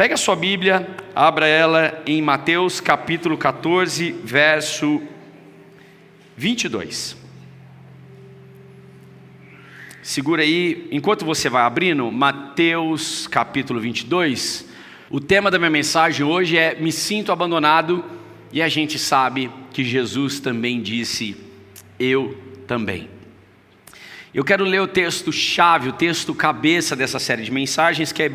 Pega a sua Bíblia, abra ela em Mateus capítulo 14, verso 22. Segura aí, enquanto você vai abrindo, Mateus capítulo 22. O tema da minha mensagem hoje é: me sinto abandonado. E a gente sabe que Jesus também disse: eu também. Eu quero ler o texto chave, o texto cabeça dessa série de mensagens, que é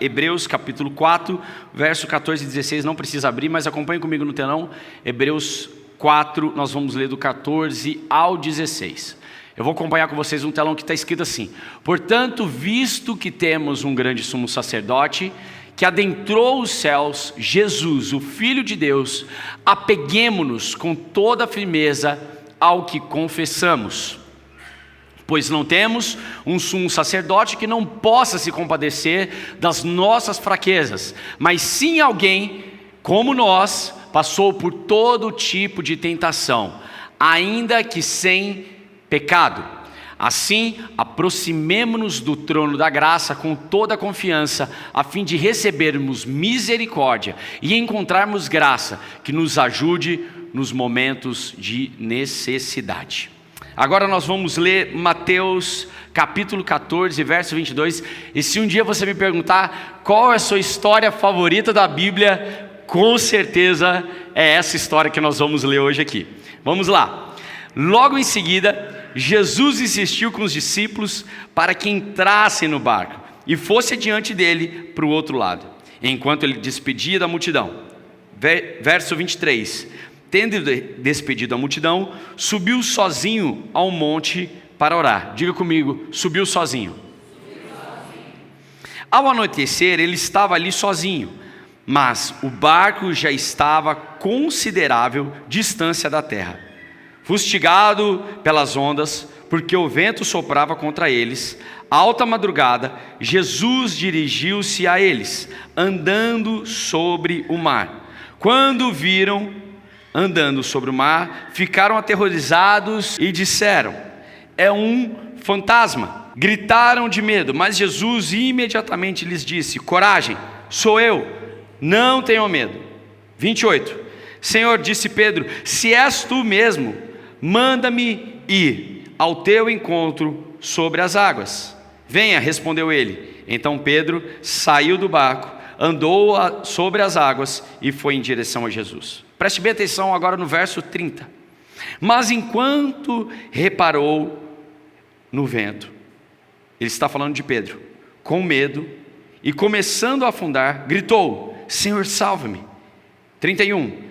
Hebreus capítulo 4, verso 14 e 16. Não precisa abrir, mas acompanhe comigo no telão. Hebreus 4, nós vamos ler do 14 ao 16. Eu vou acompanhar com vocês um telão que está escrito assim: portanto, visto que temos um grande sumo sacerdote que adentrou os céus, Jesus, o Filho de Deus, apeguemo-nos com toda a firmeza ao que confessamos. Pois não temos um sumo sacerdote que não possa se compadecer das nossas fraquezas, mas sim alguém, como nós, passou por todo tipo de tentação, ainda que sem pecado. Assim, aproximemo-nos do trono da graça com toda a confiança, a fim de recebermos misericórdia e encontrarmos graça que nos ajude nos momentos de necessidade. Agora nós vamos ler Mateus capítulo 14, verso 22. E se um dia você me perguntar qual é a sua história favorita da Bíblia, com certeza é essa história que nós vamos ler hoje aqui. Vamos lá. Logo em seguida, Jesus insistiu com os discípulos para que entrassem no barco e fosse adiante dele para o outro lado, enquanto ele despedia da multidão. Verso 23. Tendo despedido a multidão, subiu sozinho ao monte para orar. Diga comigo: subiu sozinho. Ao anoitecer, ele estava ali sozinho, mas o barco já estava a considerável distância da terra, fustigado pelas ondas, porque o vento soprava contra eles. À alta madrugada, Jesus dirigiu-se a eles, andando sobre o mar. Quando viram andando sobre o mar, ficaram aterrorizados e disseram: é um fantasma. Gritaram de medo, mas Jesus imediatamente lhes disse: coragem, sou eu, não tenham medo. 28. Senhor, disse Pedro, se és tu mesmo, manda-me ir ao teu encontro sobre as águas. Venha, respondeu ele. Então Pedro saiu do barco, andou sobre as águas e foi em direção a Jesus. Preste bem atenção agora no verso 30. Mas enquanto reparou no vento, ele está falando de Pedro, com medo, e começando a afundar, gritou: Senhor, salva-me. 31.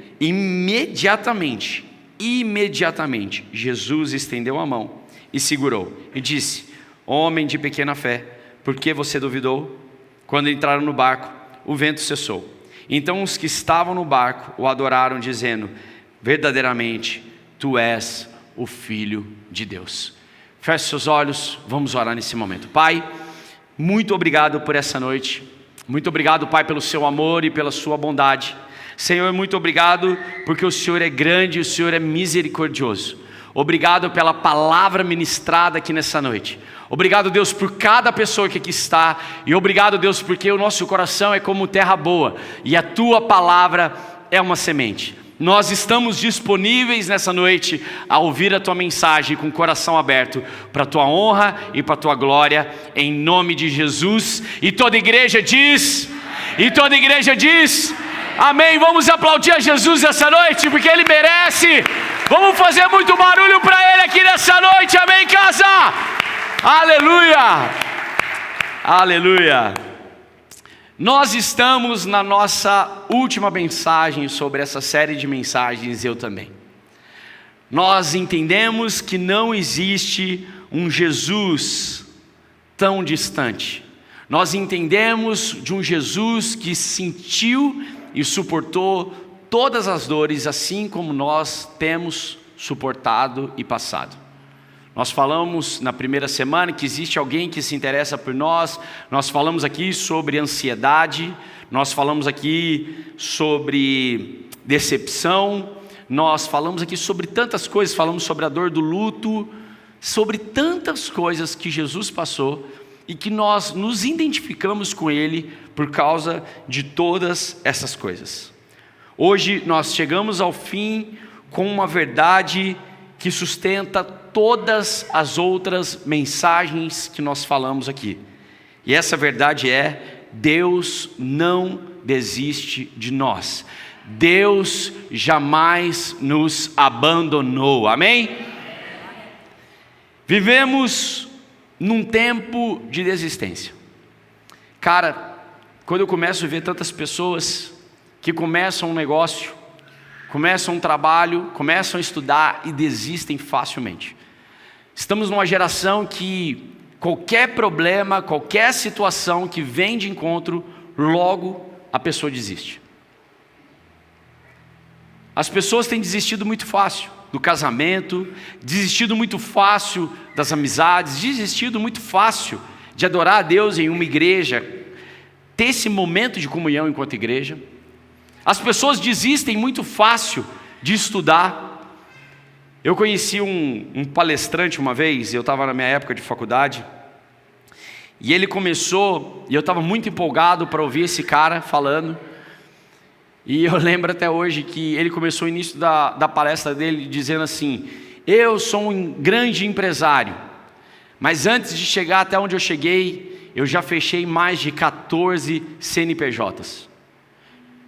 Imediatamente, Jesus estendeu a mão e segurou, e disse: homem de pequena fé, por que você duvidou? Quando entraram no barco, o vento cessou. Então os que estavam no barco o adoraram, dizendo: verdadeiramente, tu és o Filho de Deus. Feche seus olhos, vamos orar nesse momento. Pai, muito obrigado por essa noite. Muito obrigado, Pai, pelo seu amor e pela sua bondade. Senhor, muito obrigado porque o Senhor é grande e o Senhor é misericordioso. Obrigado pela palavra ministrada aqui nessa noite. Obrigado, Deus, por cada pessoa que aqui está. E obrigado, Deus, porque o nosso coração é como terra boa e a tua palavra é uma semente. Nós estamos disponíveis nessa noite a ouvir a tua mensagem com o coração aberto para a tua honra e para a tua glória, em nome de Jesus. E toda igreja diz, amém. Vamos aplaudir a Jesus essa noite, porque Ele merece. Vamos fazer muito barulho para Ele aqui nessa noite, amém, casa? Aleluia, aleluia. Nós estamos na nossa última mensagem sobre essa série de mensagens, eu também. Nós entendemos que não existe um Jesus tão distante. Nós entendemos de um Jesus que sentiu e suportou todas as dores, assim como nós temos suportado e passado. Nós falamos na primeira semana que existe alguém que se interessa por nós. Nós falamos aqui sobre ansiedade, nós falamos aqui sobre decepção, nós falamos aqui sobre tantas coisas, falamos sobre a dor do luto, sobre tantas coisas que Jesus passou e que nós nos identificamos com Ele por causa de todas essas coisas. Hoje nós chegamos ao fim com uma verdade que sustenta todas as outras mensagens que nós falamos aqui. E essa verdade é: Deus não desiste de nós. Deus jamais nos abandonou. Amém? Vivemos num tempo de desistência. Cara, quando eu começo a ver tantas pessoas que começam um negócio, começam um trabalho, começam a estudar e desistem facilmente. Estamos numa geração que qualquer problema, qualquer situação que vem de encontro, logo a pessoa desiste. As pessoas têm desistido muito fácil do casamento, desistido muito fácil das amizades, desistido muito fácil de adorar a Deus em uma igreja, ter esse momento de comunhão enquanto igreja. As pessoas desistem muito fácil de estudar. Eu conheci um palestrante uma vez, eu estava na minha época de faculdade, e ele começou, e eu estava muito empolgado para ouvir esse cara falando, e eu lembro até hoje que ele começou o início da palestra dele dizendo assim: eu sou um grande empresário, mas antes de chegar até onde eu cheguei, eu já fechei mais de 14 CNPJs.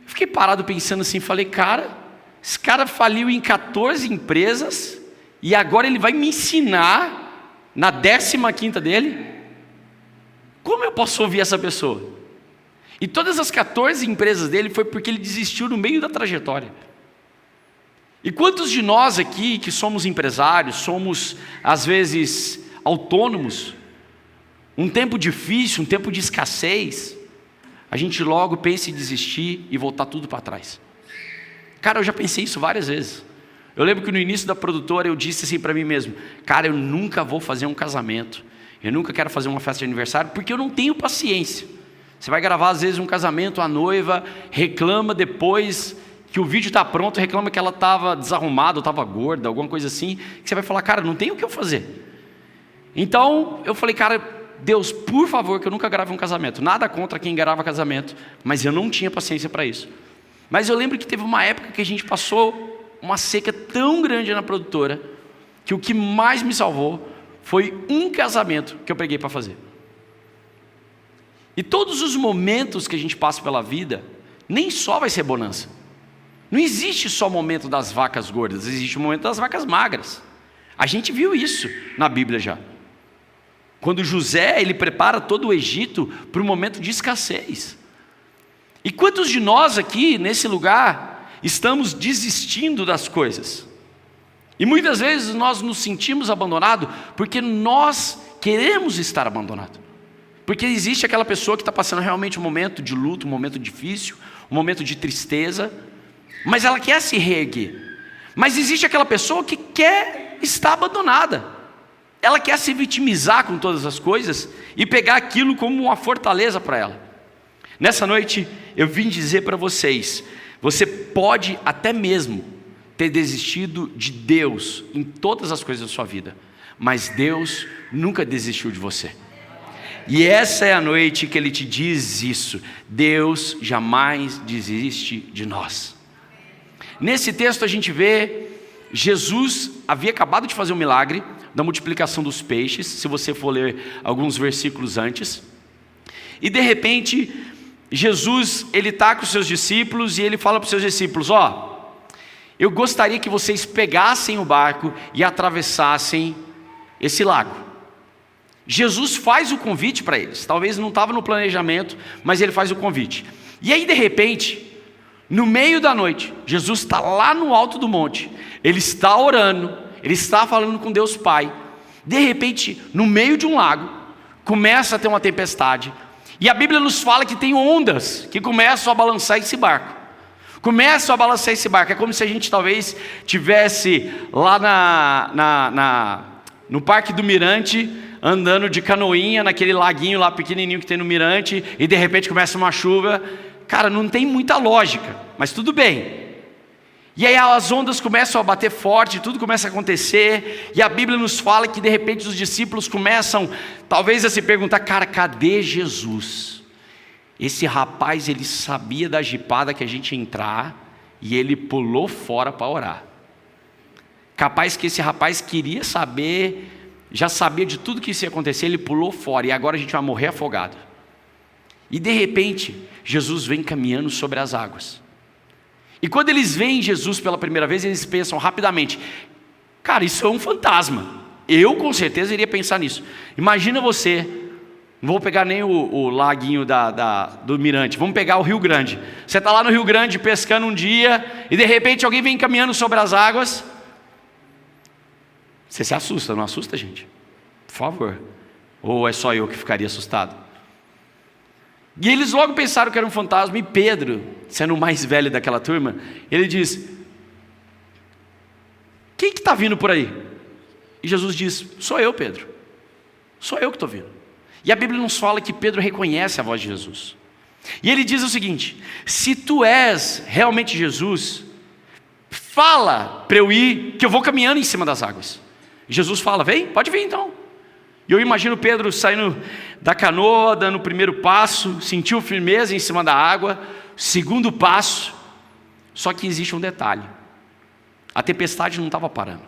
Eu fiquei parado pensando assim, falei: cara, esse cara faliu em 14 empresas e agora ele vai me ensinar na 15ª dele? Como eu posso ouvir essa pessoa? E todas as 14 empresas dele foi porque ele desistiu no meio da trajetória. E quantos de nós aqui que somos empresários, somos às vezes autônomos, um tempo difícil, um tempo de escassez, a gente logo pensa em desistir e voltar tudo para trás. Cara, eu já pensei isso várias vezes. Eu lembro que no início da produtora eu disse assim para mim mesmo: cara, eu nunca vou fazer um casamento, eu nunca quero fazer uma festa de aniversário, porque eu não tenho paciência. Você vai gravar às vezes um casamento, a noiva reclama depois que o vídeo está pronto, reclama que ela estava desarrumada, estava gorda, alguma coisa assim, que você vai falar: cara, não tem o que eu fazer. Então eu falei: cara, Deus, por favor, que eu nunca grave um casamento. Nada contra quem grava casamento, mas eu não tinha paciência para isso. Mas eu lembro que teve uma época que a gente passou uma seca tão grande na produtora, que o que mais me salvou foi um casamento que eu peguei para fazer. E todos os momentos que a gente passa pela vida, nem só vai ser bonança. Não existe só o momento das vacas gordas, existe o momento das vacas magras. A gente viu isso na Bíblia já. Quando José, ele prepara todo o Egito para um momento de escassez. E quantos de nós aqui, nesse lugar, estamos desistindo das coisas? E muitas vezes nós nos sentimos abandonados porque nós queremos estar abandonados. Porque existe aquela pessoa que está passando realmente um momento de luto, um momento difícil, um momento de tristeza, mas ela quer se reerguer. Mas existe aquela pessoa que quer estar abandonada. Ela quer se vitimizar com todas as coisas e pegar aquilo como uma fortaleza para ela. Nessa noite eu vim dizer para vocês: você pode até mesmo ter desistido de Deus em todas as coisas da sua vida, mas Deus nunca desistiu de você. E essa é a noite que Ele te diz isso: Deus jamais desiste de nós. Nesse texto a gente vê, Jesus havia acabado de fazer um milagre da multiplicação dos peixes, se você for ler alguns versículos antes, e de repente, Jesus, ele está com os seus discípulos e ele fala para os seus discípulos: ó, eu gostaria que vocês pegassem o barco e atravessassem esse lago. Jesus faz o convite para eles, talvez não estava no planejamento, mas ele faz o convite. E aí de repente, no meio da noite, Jesus está lá no alto do monte, ele está orando, ele está falando com Deus Pai. De repente, no meio de um lago, começa a ter uma tempestade, e a Bíblia nos fala que tem ondas que começam a balançar esse barco. Começam a balançar esse barco, é como se a gente talvez tivesse lá no Parque do Mirante, andando de canoinha naquele laguinho lá pequenininho que tem no Mirante, e de repente começa uma chuva. Cara, não tem muita lógica, mas tudo bem. E aí as ondas começam a bater forte, tudo começa a acontecer, e a Bíblia nos fala que de repente os discípulos começam talvez a se perguntar: cara, cadê Jesus? Esse rapaz, ele sabia da jipada que a gente ia entrar, e ele pulou fora para orar. Capaz que esse rapaz queria saber, já sabia de tudo que isso ia acontecer, ele pulou fora, e agora a gente vai morrer afogado. E de repente, Jesus vem caminhando sobre as águas. E quando eles veem Jesus pela primeira vez, eles pensam rapidamente: cara, isso é um fantasma. Eu com certeza iria pensar nisso. Imagina você, não vou pegar nem o laguinho do Mirante, vamos pegar o Rio Grande. Você está lá no Rio Grande pescando um dia, e de repente alguém vem caminhando sobre as águas. Você se assusta, não assusta, gente? Por favor. Ou é só eu que ficaria assustado? E eles logo pensaram que era um fantasma, e Pedro, sendo o mais velho daquela turma, ele diz: quem que está vindo por aí? E Jesus diz: sou eu, Pedro. Sou eu que estou vindo. E a Bíblia nos fala que Pedro reconhece a voz de Jesus. E ele diz o seguinte: se tu és realmente Jesus, fala para eu ir, que eu vou caminhando em cima das águas. E Jesus fala: vem, pode vir então. E eu imagino Pedro saindo da canoa, dando o primeiro passo, sentiu firmeza em cima da água, segundo passo. Só que existe um detalhe: a tempestade não estava parando,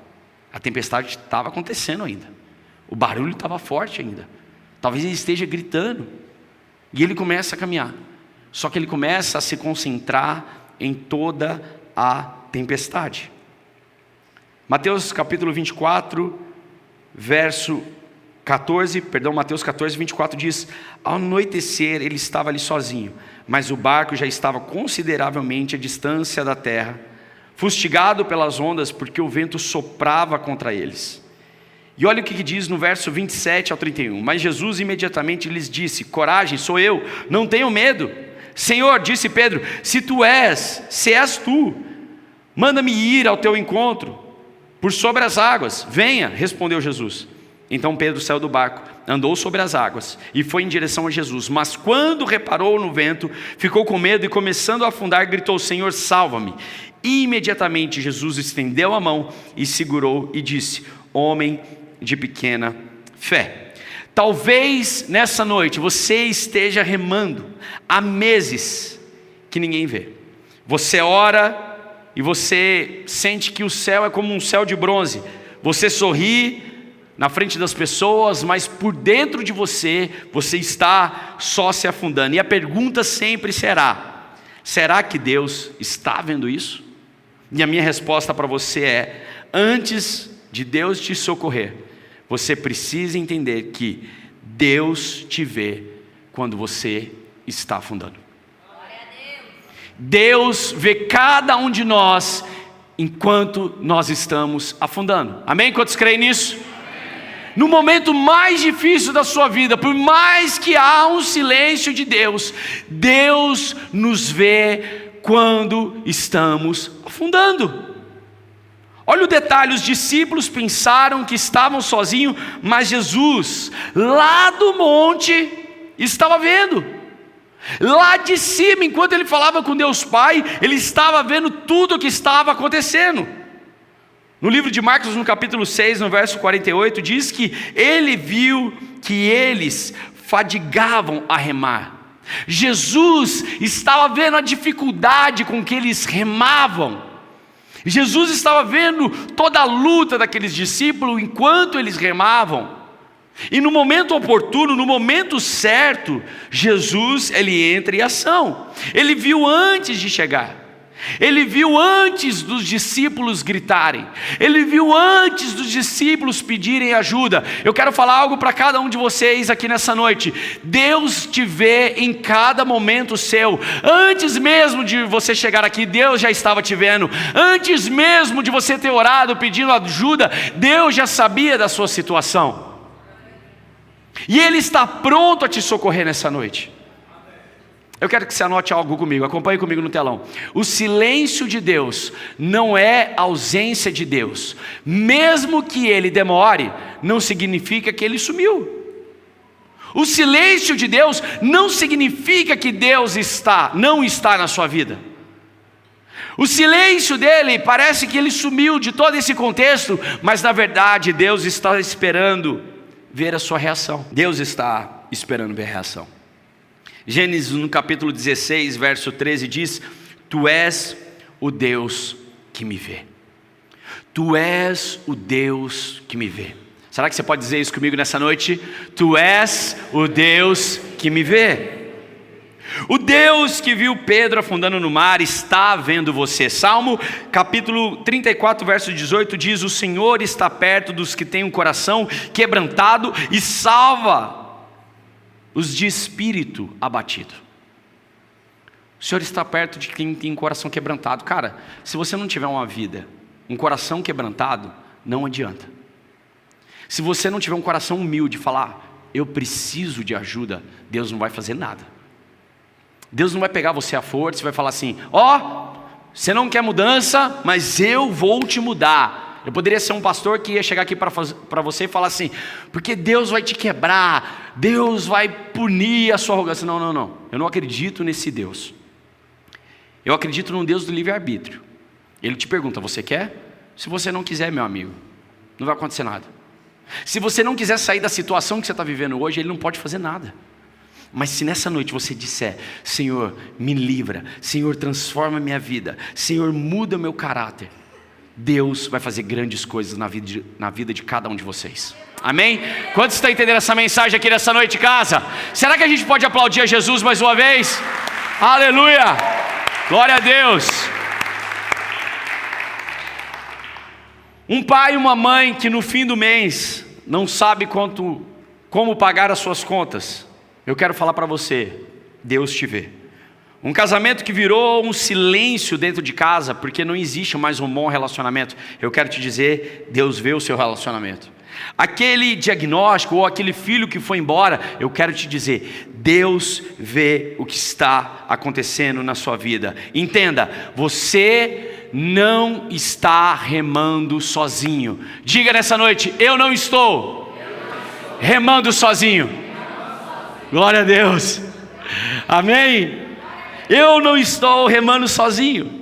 a tempestade estava acontecendo ainda, o barulho estava forte ainda, talvez ele esteja gritando, e ele começa a caminhar, só que ele começa a se concentrar em toda a tempestade. Mateus capítulo 24, verso 14, Mateus 14, 24 diz: ao anoitecer ele estava ali sozinho, mas o barco já estava consideravelmente à distância da terra, fustigado pelas ondas, porque o vento soprava contra eles. E olha o que diz no verso 27 ao 31. Mas Jesus imediatamente lhes disse: coragem, sou eu, não tenham medo. Senhor, disse Pedro, se és tu, manda-me ir ao teu encontro por sobre as águas. Venha, respondeu Jesus. Então Pedro saiu do barco, andou sobre as águas e foi em direção a Jesus. Mas quando reparou no vento, ficou com medo e, começando a afundar, gritou: Senhor, salva-me. E imediatamente Jesus estendeu a mão e segurou e disse: homem de pequena fé. Talvez nessa noite você esteja remando há meses que ninguém vê. Você ora e você sente que o céu é como um céu de bronze. Você sorri na frente das pessoas, mas por dentro de você está só se afundando. E a pergunta sempre será: será que Deus está vendo isso? E a minha resposta para você é: antes de Deus te socorrer, você precisa entender que Deus te vê quando você está afundando. Deus vê cada um de nós enquanto nós estamos afundando. Amém? Quantos creem nisso? No momento mais difícil da sua vida, por mais que há um silêncio de Deus, Deus nos vê quando estamos afundando. Olha o detalhe: os discípulos pensaram que estavam sozinhos, mas Jesus, lá do monte, estava vendo. Lá de cima, enquanto ele falava com Deus Pai, ele estava vendo tudo o que estava acontecendo. No livro de Marcos, no capítulo 6, no verso 48, diz que ele viu que eles fadigavam a remar. Jesus estava vendo a dificuldade com que eles remavam. Jesus estava vendo toda a luta daqueles discípulos enquanto eles remavam. E no momento oportuno, no momento certo, Jesus, ele entra em ação. Ele viu antes de chegar. Ele viu antes dos discípulos gritarem. Ele viu antes dos discípulos pedirem ajuda. Eu quero falar algo para cada um de vocês aqui nessa noite. Deus te vê em cada momento seu. Antes mesmo de você chegar aqui, Deus já estava te vendo. Antes mesmo de você ter orado pedindo ajuda, Deus já sabia da sua situação. E Ele está pronto a te socorrer nessa noite. Eu quero que você anote algo comigo, acompanhe comigo no telão. O silêncio de Deus não é ausência de Deus. Mesmo que Ele demore, não significa que Ele sumiu. O silêncio de Deus não significa que Deus não está na sua vida. O silêncio dele parece que ele sumiu de todo esse contexto, mas na verdade Deus está esperando ver a sua reação. Deus está esperando ver a reação. Gênesis no capítulo 16, verso 13 diz: Tu és o Deus que me vê. Tu és o Deus que me vê. Será que você pode dizer isso comigo nessa noite? Tu és o Deus que me vê. O Deus que viu Pedro afundando no mar está vendo você. Salmo capítulo 34, verso 18 diz: O Senhor está perto dos que têm um coração quebrantado e salva os de espírito abatido. O Senhor está perto de quem tem um coração quebrantado. Cara, se você não tiver uma vida, um coração quebrantado, não adianta. Se você não tiver um coração humilde, falar, eu preciso de ajuda, Deus não vai fazer nada. Deus não vai pegar você à força e vai falar assim: você não quer mudança, mas eu vou te mudar. Eu poderia ser um pastor que ia chegar aqui para você e falar assim: porque Deus vai te quebrar, Deus vai punir a sua arrogância. Não, eu não acredito nesse Deus. Eu acredito num Deus do livre-arbítrio. Ele te pergunta: você quer? Se você não quiser, meu amigo, não vai acontecer nada. Se você não quiser sair da situação que você está vivendo hoje, Ele não pode fazer nada. Mas se nessa noite você disser: Senhor, me livra, Senhor, transforma minha vida, Senhor, muda meu caráter, Deus vai fazer grandes coisas na vida de cada um de vocês. Amém? Quantos estão entendendo essa mensagem aqui nessa noite, casa? Será que a gente pode aplaudir a Jesus mais uma vez? Aleluia! Glória a Deus! Um pai e uma mãe que no fim do mês não sabe como pagar as suas contas, eu quero falar para você: Deus te vê. Um casamento que virou um silêncio dentro de casa, porque não existe mais um bom relacionamento, eu quero te dizer: Deus vê o seu relacionamento. Aquele diagnóstico ou aquele filho que foi embora, eu quero te dizer: Deus vê o que está acontecendo na sua vida. Entenda, você não está remando sozinho. Diga nessa noite: eu não estou remando sozinho. Glória a Deus, amém? Eu não estou remando sozinho.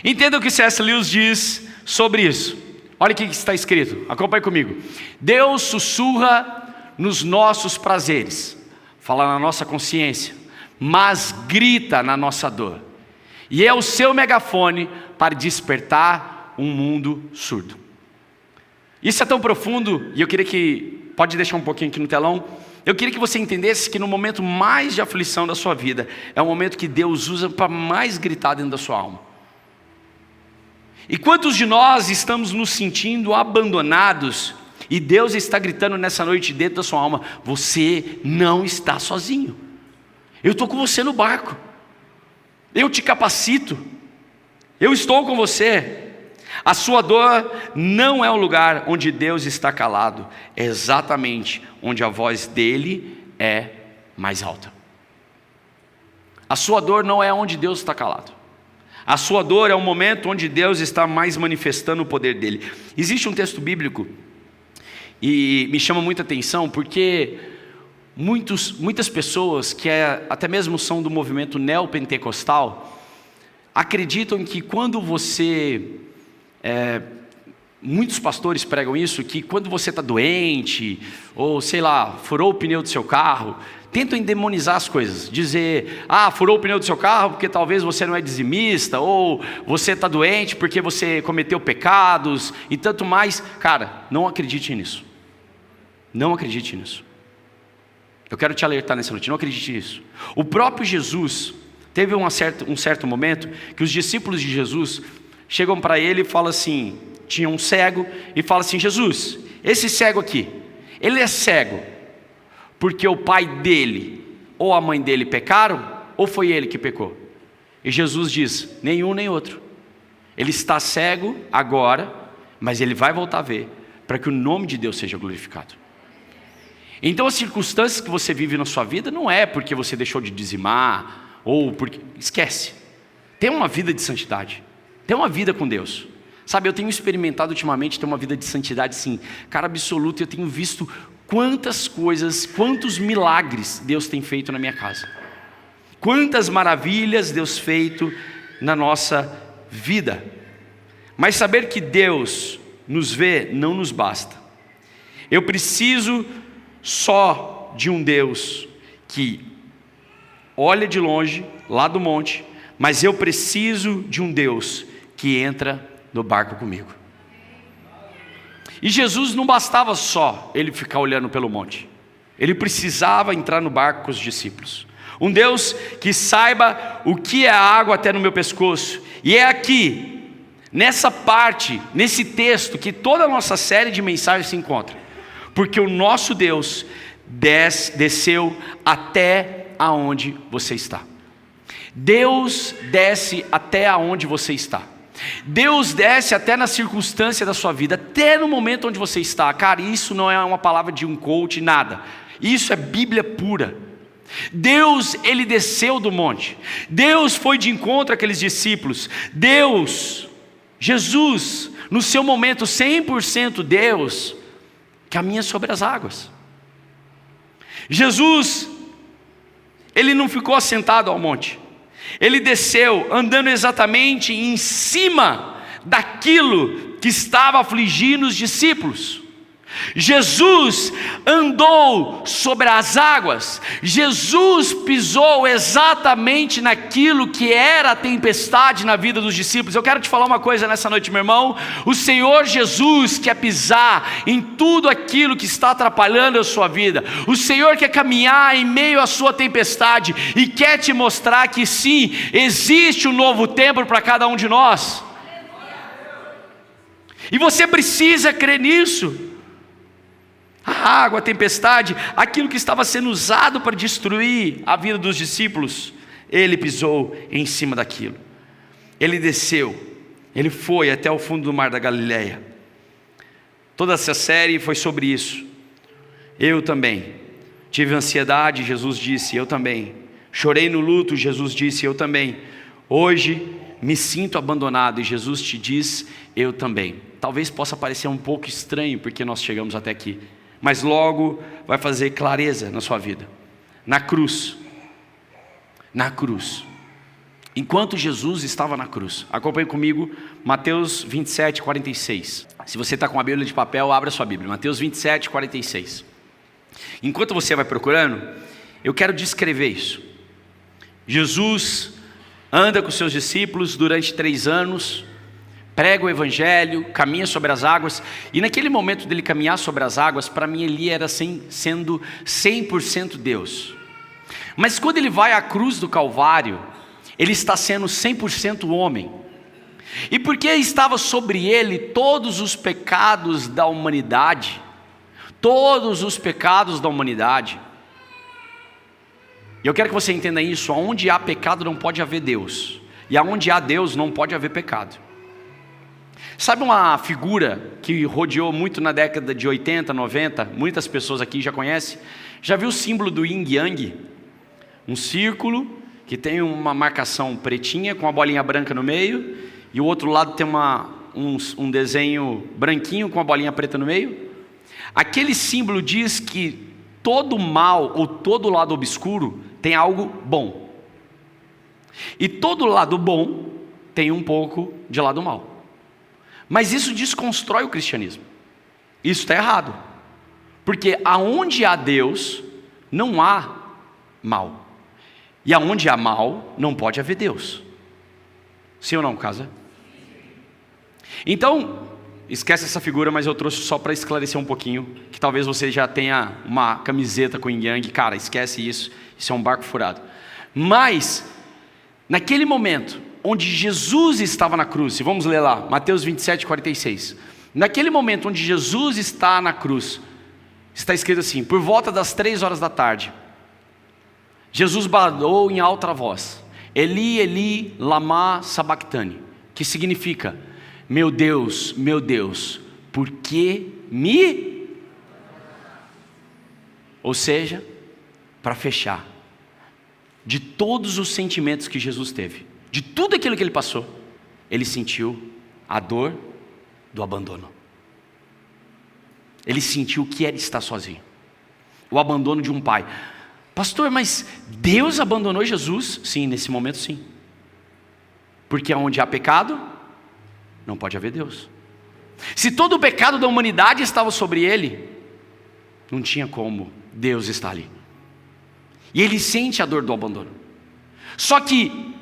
Entenda o que C.S. Lewis diz sobre isso. Olha o que está escrito, acompanhe comigo. Deus sussurra nos nossos prazeres, fala na nossa consciência, mas grita na nossa dor. E é o seu megafone para despertar um mundo surdo. Isso é tão profundo, e eu queria que, pode deixar um pouquinho aqui no telão, eu queria que você entendesse que no momento mais de aflição da sua vida, é o momento que Deus usa para mais gritar dentro da sua alma. E quantos de nós estamos nos sentindo abandonados, e Deus está gritando nessa noite dentro da sua alma: você não está sozinho, eu estou com você no barco, eu te capacito, eu estou com você. A sua dor não é o lugar onde Deus está calado, é exatamente onde a voz dele é mais alta. A sua dor não é onde Deus está calado. A sua dor é o momento onde Deus está mais manifestando o poder dele. Existe um texto bíblico, e me chama muita atenção, porque muitas pessoas que até mesmo são do movimento neopentecostal, acreditam que quando você... muitos pastores pregam isso, que quando você está doente, ou sei lá, furou o pneu do seu carro, tentam endemonizar as coisas, dizer: furou o pneu do seu carro porque talvez você não é dizimista, ou você está doente porque você cometeu pecados, e tanto mais. Cara, não acredite nisso, não acredite nisso. Eu quero te alertar nessa noite, não acredite nisso. O próprio Jesus, teve um certo momento, que os discípulos de Jesus chegam para ele e falam assim, tinha um cego, e fala assim: Jesus, esse cego aqui, ele é cego porque o pai dele ou a mãe dele pecaram, ou foi ele que pecou? E Jesus diz: nenhum nem outro. Ele está cego agora, mas ele vai voltar a ver, para que o nome de Deus seja glorificado. Então as circunstâncias que você vive na sua vida não é porque você deixou de dizimar, ou porque... Esquece. Tenha uma vida de santidade, tenha uma vida com Deus. Sabe, eu tenho experimentado ultimamente ter uma vida de santidade, sim, cara, absoluta. Eu tenho visto quantas coisas, quantos milagres Deus tem feito na minha casa, quantas maravilhas Deus feito na nossa vida. Mas saber que Deus nos vê não nos basta. Eu preciso só de um Deus que olha de longe, lá do monte, mas eu preciso de um Deus que entra no barco comigo. E Jesus não bastava só ele ficar olhando pelo monte. Ele precisava entrar no barco com os discípulos. Um Deus que saiba o que é a água até no meu pescoço. E é aqui, nessa parte, nesse texto, que toda a nossa série de mensagens se encontra. Porque o nosso Deus desceu até aonde você está. Deus desce até aonde você está. Deus desce até na circunstância da sua vida, até no momento onde você está. Cara, isso não é uma palavra de um coach, nada. Isso é Bíblia pura. Deus, ele desceu do monte. Deus foi de encontro àqueles discípulos. Deus, Jesus, no seu momento 100% Deus, caminha sobre as águas. Jesus, ele não ficou assentado ao monte. Ele desceu andando exatamente em cima daquilo que estava afligindo os discípulos. Jesus andou sobre as águas. Jesus pisou exatamente naquilo que era a tempestade na vida dos discípulos. Eu quero te falar uma coisa nessa noite, meu irmão. O Senhor Jesus quer pisar em tudo aquilo que está atrapalhando a sua vida. O Senhor quer caminhar em meio à sua tempestade e quer te mostrar que sim, existe um novo tempo para cada um de nós. E você precisa crer nisso. A água, a tempestade, aquilo que estava sendo usado para destruir a vida dos discípulos, ele pisou em cima daquilo. Ele desceu, ele foi até o fundo do mar da Galileia. Toda essa série foi sobre isso. Eu também tive ansiedade, Jesus disse, eu também. Chorei no luto, Jesus disse, eu também. Hoje me sinto abandonado e Jesus te diz, eu também. Talvez possa parecer um pouco estranho porque nós chegamos até aqui, mas logo vai fazer clareza na sua vida. Na cruz, enquanto Jesus estava na cruz, acompanhe comigo Mateus 27, 46. Se você está com a Bíblia de papel, abra sua Bíblia, Mateus 27, 46. Enquanto você vai procurando, eu quero descrever isso. Jesus anda com seus discípulos durante 3 anos, prega o evangelho, caminha sobre as águas, e naquele momento dele caminhar sobre as águas, para mim ele era sendo 100% Deus. Mas quando ele vai à cruz do Calvário, ele está sendo 100% homem. E porque estava sobre ele todos os pecados da humanidade, e eu quero que você entenda isso, onde há pecado não pode haver Deus, e aonde há Deus não pode haver pecado. Sabe uma figura que rodeou muito na década de 80, 90, muitas pessoas aqui já conhecem? Já viu o símbolo do Yin Yang? Um círculo que tem uma marcação pretinha com uma bolinha branca no meio, e o outro lado tem um desenho branquinho com uma bolinha preta no meio. Aquele símbolo diz que todo mal ou todo lado obscuro tem algo bom, e todo lado bom tem um pouco de lado mal. Mas isso desconstrói o cristianismo. Isso está errado. Porque aonde há Deus, não há mal. E aonde há mal, não pode haver Deus. Sim ou não, casa? Então, esquece essa figura, mas eu trouxe só para esclarecer um pouquinho, que talvez você já tenha uma camiseta com Yin Yang. Cara, esquece isso. Isso é um barco furado. Mas, naquele momento onde Jesus estava na cruz, e vamos ler lá, Mateus 27, 46. Naquele momento onde Jesus está na cruz, está escrito assim, por volta das 3 horas da tarde, Jesus bradou em alta voz, Eli, Eli, lama sabachthani, que significa, meu Deus, por que me... Ou seja, para fechar, de todos os sentimentos que Jesus teve, de tudo aquilo que ele passou, ele sentiu a dor do abandono. Ele sentiu o que era estar sozinho. O abandono de um pai. Pastor, mas Deus abandonou Jesus? Sim, nesse momento sim. Porque onde há pecado, não pode haver Deus. Se todo o pecado da humanidade estava sobre ele, não tinha como Deus estar ali. E ele sente a dor do abandono. Só que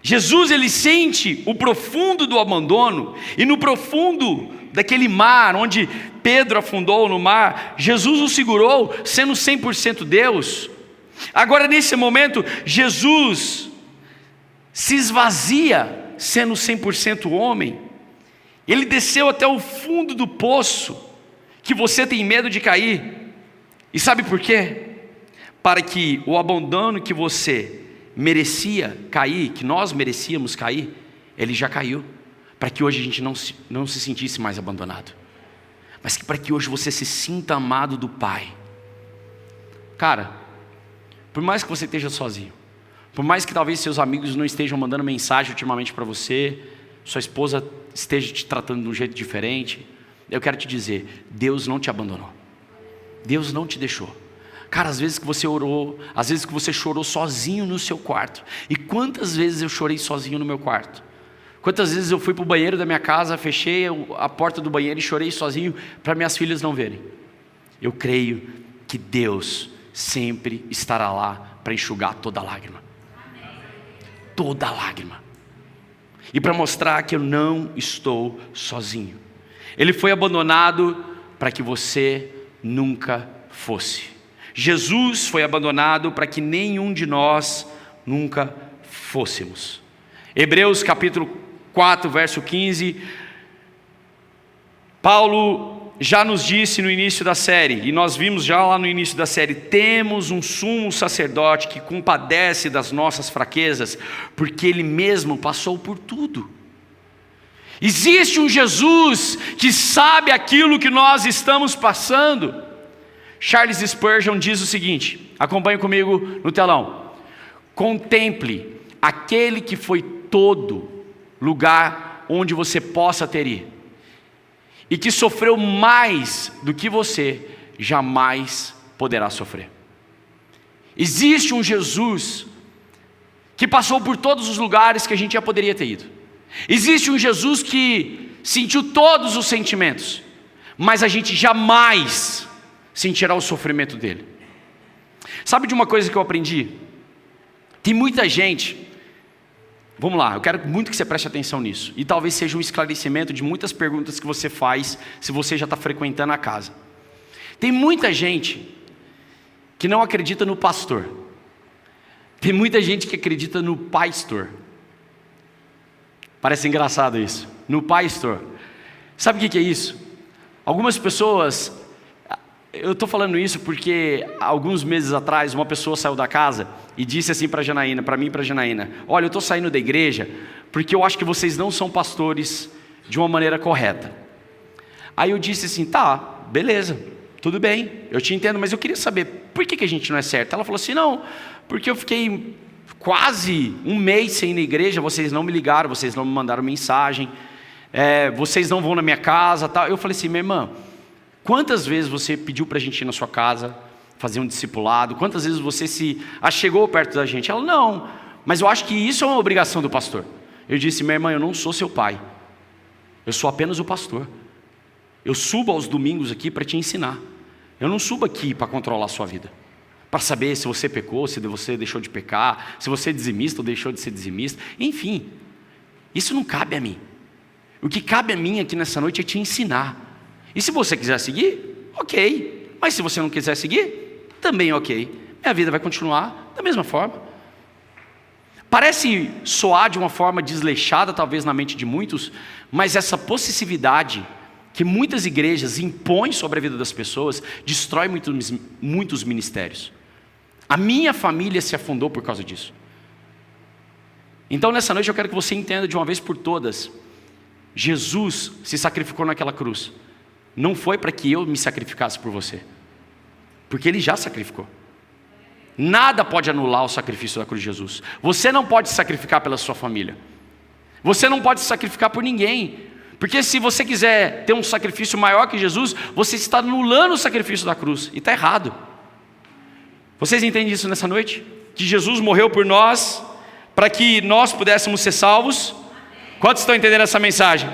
Jesus, ele sente o profundo do abandono, e no profundo daquele mar, onde Pedro afundou no mar, Jesus o segurou, sendo 100% Deus. Agora nesse momento, Jesus se esvazia, sendo 100% homem. Ele desceu até o fundo do poço, que você tem medo de cair. E sabe por quê? Para que o abandono que você merecia cair, que nós merecíamos cair, ele já caiu, para que hoje a gente não se sentisse mais abandonado, mas para que hoje você se sinta amado do Pai. Cara, por mais que você esteja sozinho, por mais que talvez seus amigos não estejam mandando mensagem ultimamente para você, sua esposa esteja te tratando de um jeito diferente, eu quero te dizer, Deus não te abandonou, Deus não te deixou. Cara, às vezes que você orou, às vezes que você chorou sozinho no seu quarto. E quantas vezes eu chorei sozinho no meu quarto? Quantas vezes eu fui para o banheiro da minha casa, fechei a porta do banheiro e chorei sozinho para minhas filhas não verem. Eu creio que Deus sempre estará lá para enxugar toda lágrima. Toda lágrima. E para mostrar que eu não estou sozinho. Ele foi abandonado para que você nunca fosse. Jesus foi abandonado para que nenhum de nós nunca fôssemos. Hebreus capítulo 4, verso 15. Paulo já nos disse no início da série, e nós vimos já lá no início da série, temos um sumo sacerdote que compadece das nossas fraquezas, porque ele mesmo passou por tudo. Existe um Jesus que sabe aquilo que nós estamos passando. Charles Spurgeon diz o seguinte, acompanhe comigo no telão: contemple aquele que foi todo lugar onde você possa ter ido, e que sofreu mais do que você jamais poderá sofrer. Existe um Jesus que passou por todos os lugares que a gente já poderia ter ido. Existe um Jesus que sentiu todos os sentimentos, mas a gente jamais sentirá o sofrimento dele. Sabe de uma coisa que eu aprendi? Tem muita gente, vamos lá, eu quero muito que você preste atenção nisso, e talvez seja um esclarecimento de muitas perguntas que você faz, se você já está frequentando a casa. Tem muita gente que não acredita no pastor. Tem muita gente que acredita no pastor. Parece engraçado isso, no pastor. Sabe o que é isso? Algumas pessoas, eu estou falando isso porque alguns meses atrás uma pessoa saiu da casa e disse assim para Janaína, para mim e para Janaína: olha, eu estou saindo da igreja porque eu acho que vocês não são pastores de uma maneira correta. Aí eu disse assim: tá, beleza, tudo bem, eu te entendo, mas eu queria saber por que a gente não é certo. Ela falou assim: não, porque eu fiquei quase um mês sem ir na igreja, vocês não me ligaram, vocês não me mandaram mensagem, vocês não vão na minha casa, tal. Eu falei assim: minha irmã, quantas vezes você pediu para a gente ir na sua casa, fazer um discipulado? Quantas vezes você se achegou perto da gente? Ela: não, mas eu acho que isso é uma obrigação do pastor. Eu disse: minha irmã, eu não sou seu pai, eu sou apenas o pastor. Eu subo aos domingos aqui para te ensinar. Eu não subo aqui para controlar a sua vida, para saber se você pecou, se você deixou de pecar, se você é dizimista ou deixou de ser dizimista. Enfim, isso não cabe a mim. O que cabe a mim aqui nessa noite é te ensinar. E se você quiser seguir, ok. Mas se você não quiser seguir, também ok. Minha vida vai continuar da mesma forma. Parece soar de uma forma desleixada, talvez na mente de muitos, mas essa possessividade que muitas igrejas impõem sobre a vida das pessoas destrói muitos ministérios. A minha família se afundou por causa disso. Então nessa noite eu quero que você entenda de uma vez por todas: Jesus se sacrificou naquela cruz. Não foi para que eu me sacrificasse por você, porque Ele já sacrificou. Nada pode anular o sacrifício da cruz de Jesus. Você não pode se sacrificar pela sua família. Você não pode se sacrificar por ninguém. Porque se você quiser ter um sacrifício maior que Jesus, você está anulando o sacrifício da cruz. E está errado. Vocês entendem isso nessa noite? Que Jesus morreu por nós, para que nós pudéssemos ser salvos? Quantos estão entendendo essa mensagem?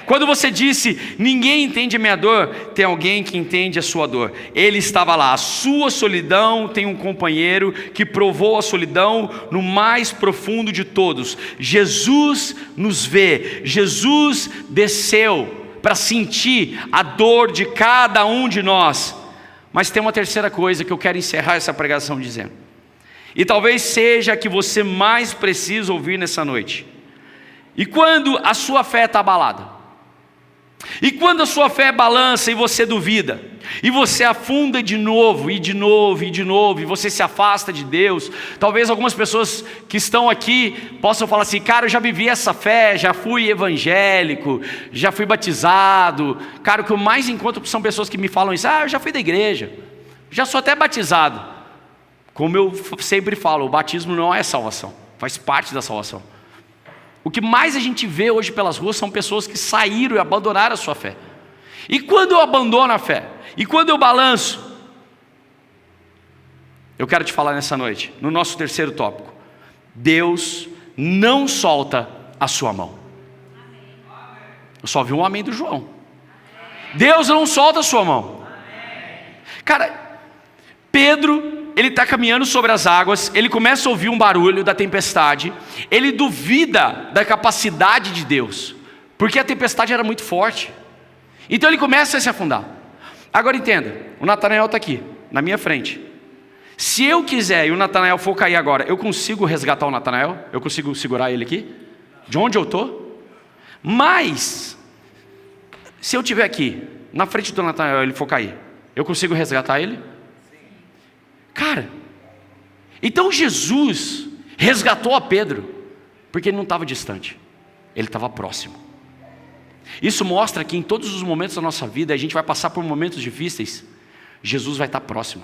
Quando você disse, ninguém entende a minha dor, tem alguém que entende a sua dor. Ele estava lá, a sua solidão tem um companheiro que provou a solidão no mais profundo de todos. Jesus nos vê, Jesus desceu para sentir a dor de cada um de nós. Mas tem uma terceira coisa que eu quero encerrar essa pregação dizendo. E talvez seja a que você mais precisa ouvir nessa noite. E quando a sua fé está abalada, e quando a sua fé balança e você duvida, e você afunda de novo, e de novo, e de novo, e você se afasta de Deus, talvez algumas pessoas que estão aqui possam falar assim, cara, eu já vivi essa fé, já fui evangélico, já fui batizado. Cara, o que eu mais encontro são pessoas que me falam isso, eu já fui da igreja, já sou até batizado. Como eu sempre falo, o batismo não é salvação, faz parte da salvação. O que mais a gente vê hoje pelas ruas são pessoas que saíram e abandonaram a sua fé. E quando eu abandono a fé, e quando eu balanço, eu quero te falar nessa noite, no nosso terceiro tópico, Deus não solta a sua mão. Eu só vi um amém do João. Deus não solta a sua mão. Cara, Pedro, ele está caminhando sobre as águas, ele começa a ouvir um barulho da tempestade, ele duvida da capacidade de Deus, porque a tempestade era muito forte, então ele começa a se afundar. Agora entenda, o Natanael está aqui, na minha frente. Se eu quiser e o Natanael for cair agora, eu consigo resgatar o Natanael? Eu consigo segurar ele aqui? De onde eu estou? Mas, se eu estiver aqui, na frente do Natanael, ele for cair, eu consigo resgatar ele? Cara, então Jesus resgatou a Pedro, porque ele não estava distante, ele estava próximo. Isso mostra que em todos os momentos da nossa vida, a gente vai passar por momentos difíceis, Jesus vai estar próximo,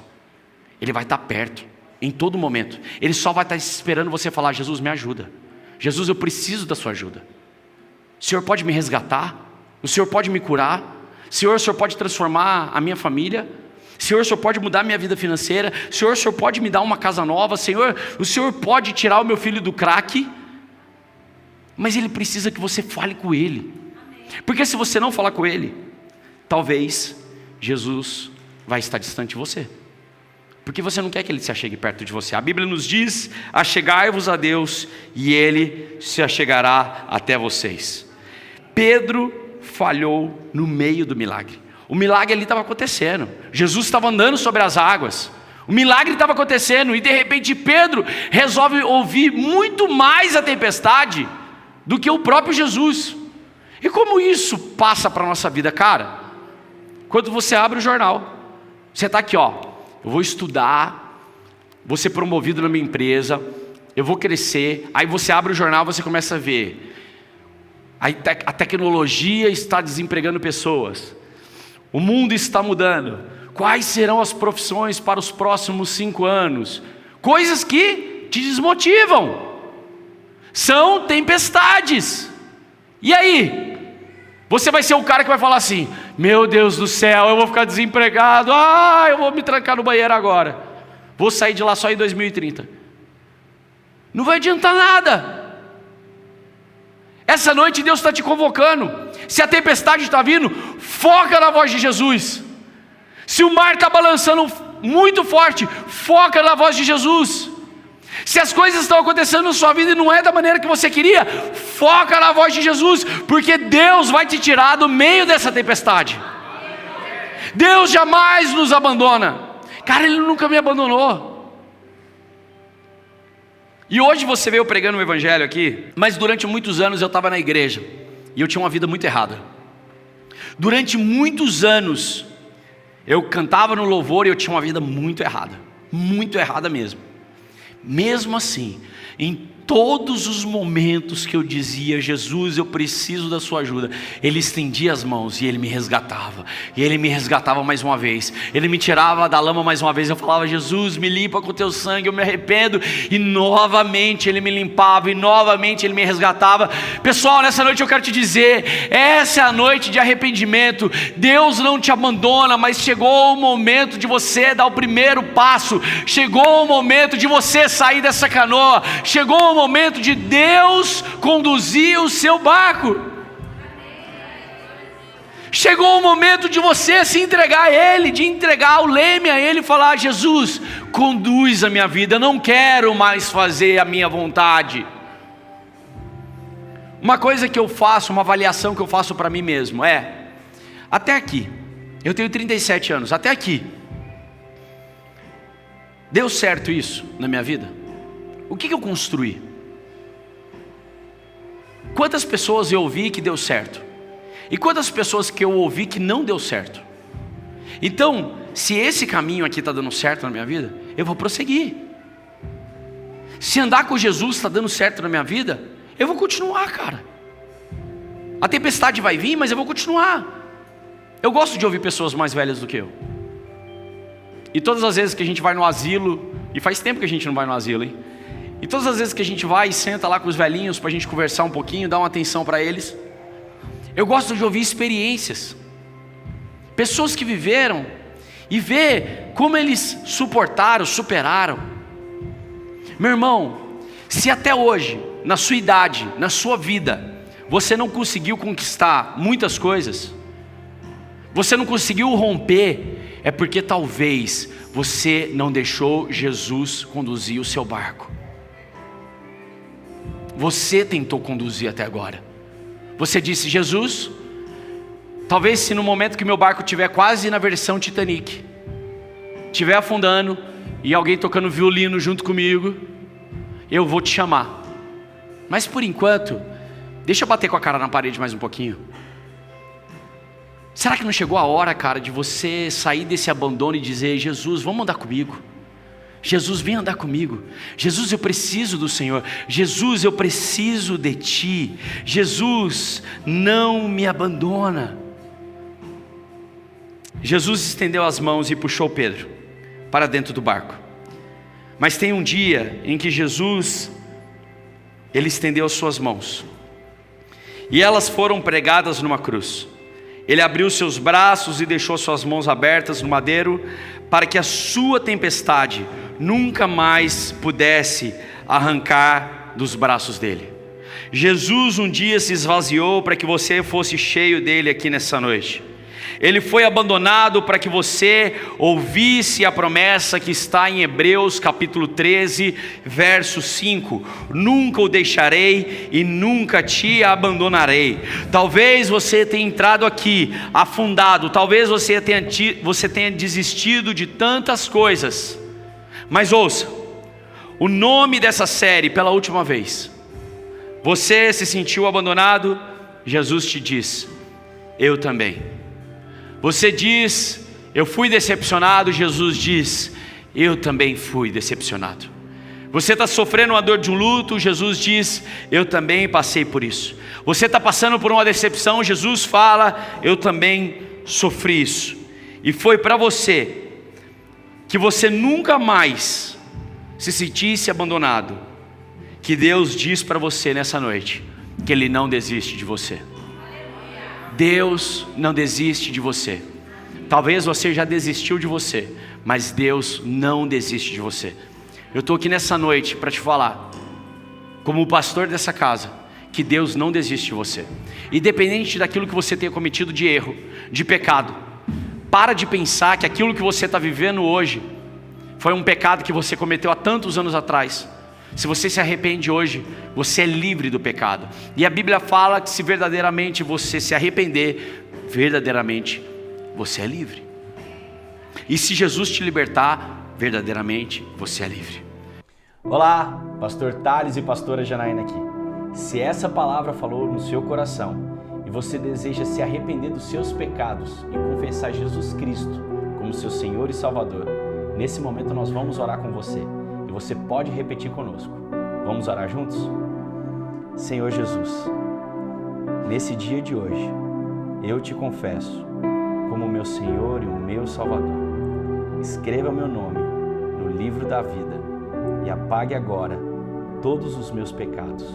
ele vai estar perto, em todo momento. Ele só vai estar esperando você falar, Jesus me ajuda, Jesus eu preciso da sua ajuda. O Senhor pode me resgatar? O Senhor pode me curar? O Senhor pode transformar a minha família? Senhor, o Senhor pode mudar minha vida financeira? Senhor, o Senhor pode me dar uma casa nova? Senhor, o Senhor pode tirar o meu filho do crack? Mas Ele precisa que você fale com Ele. Porque se você não falar com Ele, talvez Jesus vai estar distante de você. Porque você não quer que Ele se achegue perto de você. A Bíblia nos diz, achegai-vos a Deus e Ele se achegará até vocês. Pedro falhou no meio do milagre. O milagre ali estava acontecendo, Jesus estava andando sobre as águas, o milagre estava acontecendo, e de repente Pedro resolve ouvir muito mais a tempestade do que o próprio Jesus. E como isso passa para a nossa vida, cara? Quando você abre o jornal, você está aqui, ó, eu vou estudar, vou ser promovido na minha empresa, eu vou crescer. Aí você abre o jornal, você começa a ver, a tecnologia está desempregando pessoas, o mundo está mudando. Quais serão as profissões para os próximos 5 anos? Coisas que te desmotivam. São tempestades. E aí? Você vai ser o cara que vai falar assim, meu Deus do céu, eu vou ficar desempregado. Eu vou me trancar no banheiro agora. Vou sair de lá só em 2030. Não vai adiantar nada. Essa noite Deus está te convocando. Se a tempestade está vindo, foca na voz de Jesus. Se o mar está balançando muito forte, foca na voz de Jesus. Se as coisas estão acontecendo na sua vida e não é da maneira que você queria, foca na voz de Jesus, porque Deus vai te tirar do meio dessa tempestade. Deus jamais nos abandona. Cara, Ele nunca me abandonou. E hoje você veio pregando o evangelho aqui, mas durante muitos anos eu estava na igreja, e eu tinha uma vida muito errada. Durante muitos anos, eu cantava no louvor e eu tinha uma vida muito errada mesmo. Mesmo assim, em todos os momentos que eu dizia, Jesus, eu preciso da sua ajuda, Ele estendia as mãos e Ele me resgatava. E Ele me resgatava mais uma vez. Ele me tirava da lama mais uma vez. Eu falava, Jesus, me limpa com teu sangue, eu me arrependo. E novamente Ele me limpava, e novamente Ele me resgatava. Pessoal, nessa noite eu quero te dizer, essa é a noite de arrependimento. Deus não te abandona, mas chegou o momento de você dar o primeiro passo. Chegou o momento de você sair dessa canoa. Chegou o momento de Deus conduzir o seu barco. Chegou o momento de você se entregar a Ele, de entregar o leme a Ele e falar: Jesus, conduz a minha vida, eu não quero mais fazer a minha vontade. Uma coisa que eu faço, uma avaliação que eu faço para mim mesmo é: até aqui, eu tenho 37 anos, até aqui, deu certo isso na minha vida? O que eu construí? Quantas pessoas eu ouvi que deu certo? E quantas pessoas que eu ouvi que não deu certo? Então, se esse caminho aqui está dando certo na minha vida, eu vou prosseguir. Se andar com Jesus está dando certo na minha vida, eu vou continuar, cara. A tempestade vai vir, mas eu vou continuar. Eu gosto de ouvir pessoas mais velhas do que eu. E todas as vezes que a gente vai no asilo, e faz tempo que a gente não vai no asilo, hein? E todas as vezes que a gente vai e senta lá com os velhinhos para a gente conversar um pouquinho, dar uma atenção para eles, eu gosto de ouvir experiências, pessoas que viveram, e ver como eles suportaram, superaram. Meu irmão, se até hoje, na sua idade, na sua vida, você não conseguiu conquistar muitas coisas, você não conseguiu romper, é porque talvez você não deixou Jesus conduzir o seu barco. Você tentou conduzir até agora. Você disse: Jesus, talvez se no momento que meu barco estiver quase na versão Titanic, estiver afundando, e alguém tocando violino junto comigo, eu vou te chamar. Mas por enquanto, deixa eu bater com a cara na parede mais um pouquinho. Será que não chegou a hora, cara, de você sair desse abandono e dizer: Jesus, vamos andar comigo. Jesus, vem andar comigo. Jesus, eu preciso do Senhor. Jesus, eu preciso de Ti. Jesus, não me abandona. Jesus estendeu as mãos e puxou Pedro para dentro do barco. Mas tem um dia em que Jesus, Ele estendeu as suas mãos, e elas foram pregadas numa cruz. Ele abriu seus braços e deixou suas mãos abertas no madeiro, para que a sua tempestade nunca mais pudesse arrancar dos braços dele. Jesus um dia se esvaziou para que você fosse cheio dele aqui nessa noite. Ele foi abandonado para que você ouvisse a promessa que está em Hebreus capítulo 13, verso 5. Nunca o deixarei e nunca te abandonarei. Talvez você tenha entrado aqui afundado, talvez você tenha desistido de tantas coisas. Mas ouça, o nome dessa série pela última vez. Você se sentiu abandonado? Jesus te diz: eu também. Você diz: eu fui decepcionado. Jesus diz: eu também fui decepcionado. Você está sofrendo uma dor de um luto. Jesus diz: eu também passei por isso. Você está passando por uma decepção. Jesus fala: eu também sofri isso. E foi para você que você nunca mais se sentisse abandonado, que Deus diz para você nessa noite que Ele não desiste de você. Deus não desiste de você. Talvez você já desistiu de você, mas Deus não desiste de você. Eu estou aqui nessa noite para te falar, como o pastor dessa casa, que Deus não desiste de você. Independente daquilo que você tenha cometido de erro, de pecado, para de pensar que aquilo que você está vivendo hoje foi um pecado que você cometeu há tantos anos atrás. Se você se arrepende hoje, você é livre do pecado. E a Bíblia fala que se verdadeiramente você se arrepender, verdadeiramente você é livre. E se Jesus te libertar, verdadeiramente você é livre. Olá, Pastor Thales e Pastora Janaína aqui. Se essa palavra falou no seu coração e você deseja se arrepender dos seus pecados e confessar Jesus Cristo como seu Senhor e Salvador, nesse momento nós vamos orar com você. E você pode repetir conosco. Vamos orar juntos? Senhor Jesus, nesse dia de hoje, eu te confesso como meu Senhor e o meu Salvador. Escreva meu nome no livro da vida e apague agora todos os meus pecados.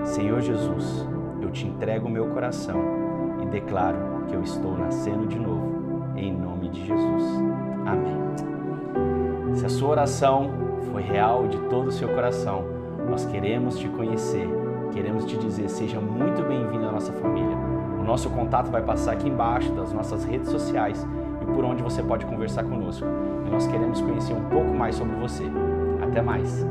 Senhor Jesus, eu te entrego o meu coração e declaro que eu estou nascendo de novo, em nome de Jesus. Amém. Se a sua oração foi real de todo o seu coração, Nós queremos te conhecer, queremos te dizer, seja muito bem-vindo à nossa família. O nosso contato vai passar aqui embaixo das nossas redes sociais e por onde você pode conversar conosco. E nós queremos conhecer um pouco mais sobre você. Até mais!